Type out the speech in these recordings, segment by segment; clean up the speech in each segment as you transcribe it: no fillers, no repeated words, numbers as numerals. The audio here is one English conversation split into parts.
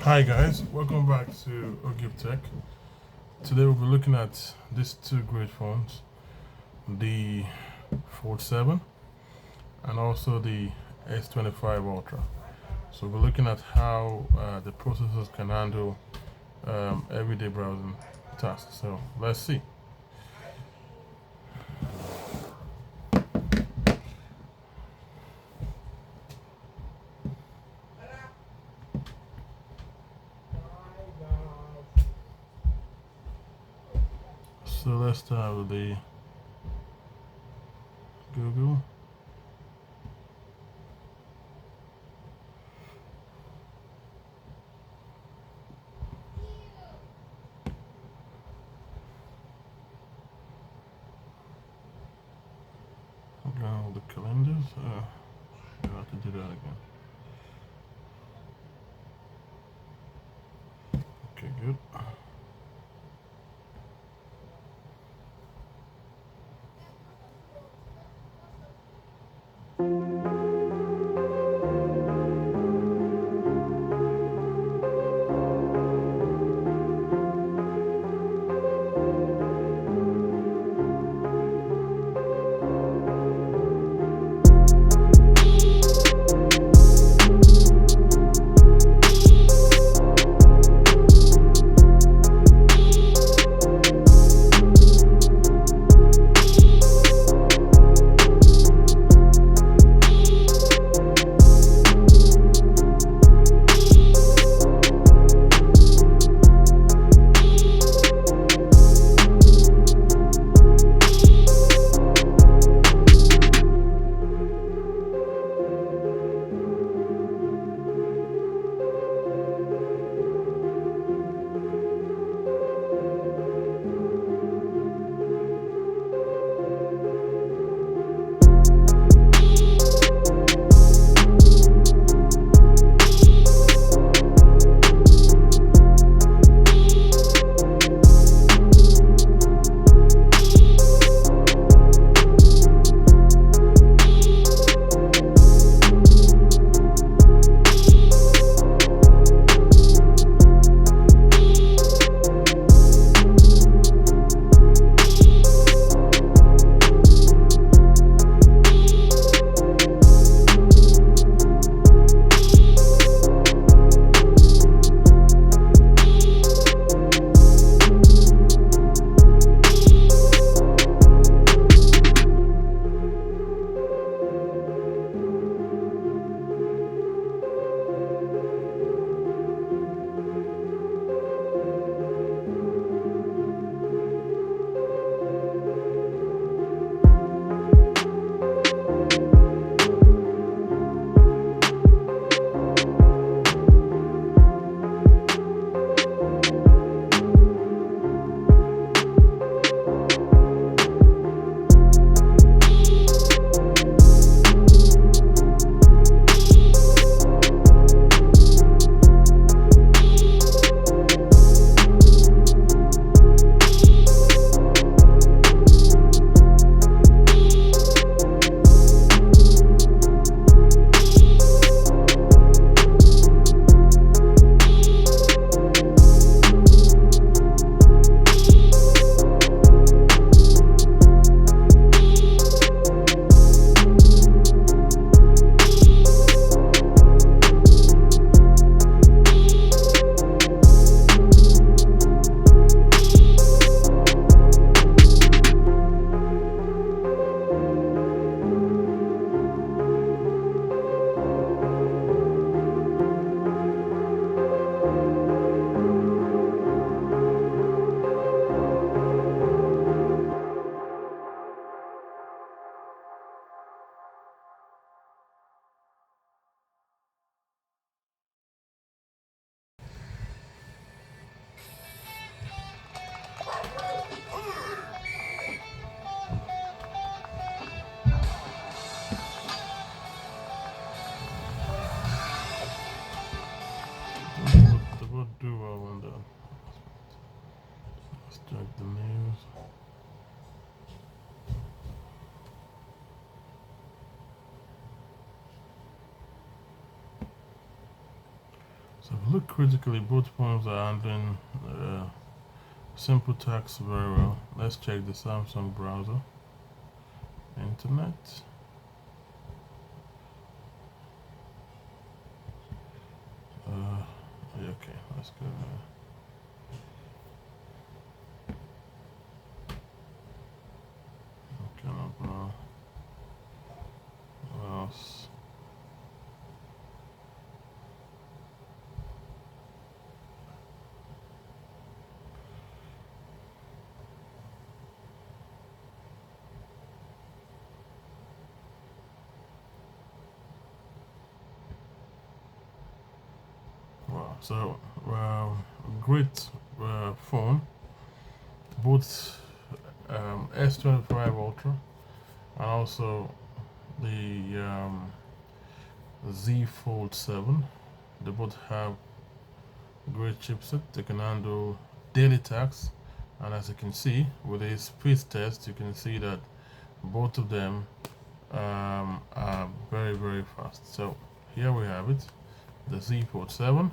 Hi guys, welcome back to Ogib Tech. Today we'll be looking at these two great phones, the Fold 7 and also the S25 Ultra. So we're looking at how the processors can handle everyday browsing tasks. So let's see. So let's start with the Google. Go with the calendars. You have to do that again. Okay, good. What do I want to check the news? So So if you look critically, both phones are handling simple tasks very well. Let's check the Samsung browser, internet. Okay, let's go there. Okay, now what else? Wow, so great phone, both S25 Ultra and also the Z Fold 7. They both have great chipset. They can handle daily tasks, and as you can see with a speed test, you can see that both of them are very fast. So here we have it, the Z Fold 7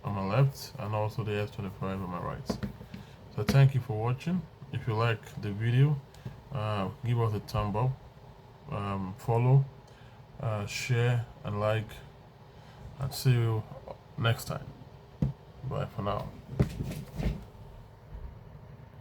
on my left and also the S25 on my right. So thank you for watching. If you like the video, give us a thumb up, follow, share and like, and see you next time. Bye for now.